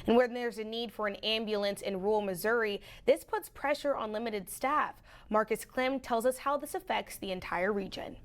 And when there's a need for an ambulance in rural Missouri, this puts pressure on limited staff. Marcus Clem tells us how this affects the entire region.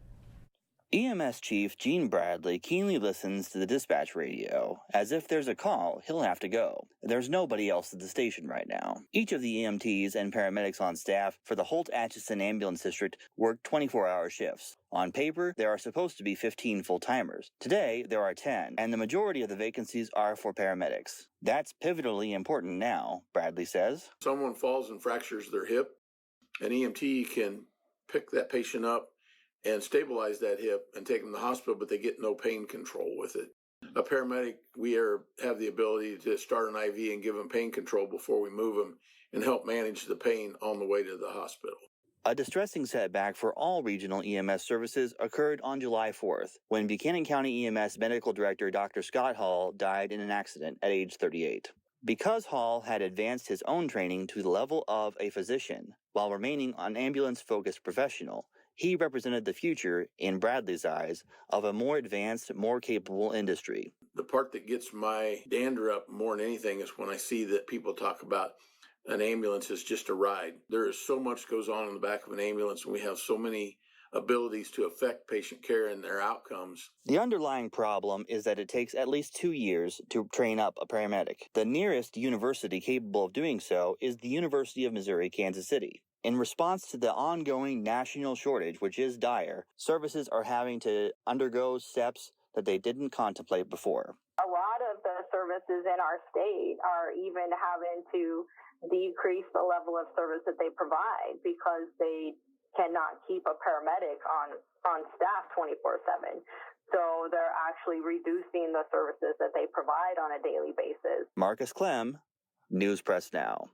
EMS Chief Gene Bradley keenly listens to the dispatch radio. As if there's a call, he'll have to go. There's nobody else at the station right now. Each of the EMTs and paramedics on staff for the Holt-Atchison Ambulance District work 24-hour shifts. On paper, there are supposed to be 15 full-timers. Today, there are 10, and the majority of the vacancies are for paramedics. That's pivotally important now, Bradley says. Someone falls and fractures their hip, an EMT can pick that patient up and stabilize that hip and take them to the hospital, but they get no pain control with it. A paramedic, have the ability to start an IV and give them pain control before we move them and help manage the pain on the way to the hospital. A distressing setback for all regional EMS services occurred on July 4th, when Buchanan County EMS Medical Director Dr. Scott Hall died in an accident at age 38. Because Hall had advanced his own training to the level of a physician, while remaining an ambulance-focused professional, he represented the future, in Bradley's eyes, of a more advanced, more capable industry. The part that gets my dander up more than anything is when I see that people talk about an ambulance is just a ride. There is so much goes on in the back of an ambulance, and we have so many abilities to affect patient care and their outcomes. The underlying problem is that it takes at least 2 years to train up a paramedic. The nearest university capable of doing so is the University of Missouri, Kansas City. In response to the ongoing national shortage, which is dire, services are having to undergo steps that they didn't contemplate before. A lot of the services in our state are even having to decrease the level of service that they provide because they cannot keep a paramedic on staff 24/7. So they're actually reducing the services that they provide on a daily basis. Marcus Clem, News Press Now.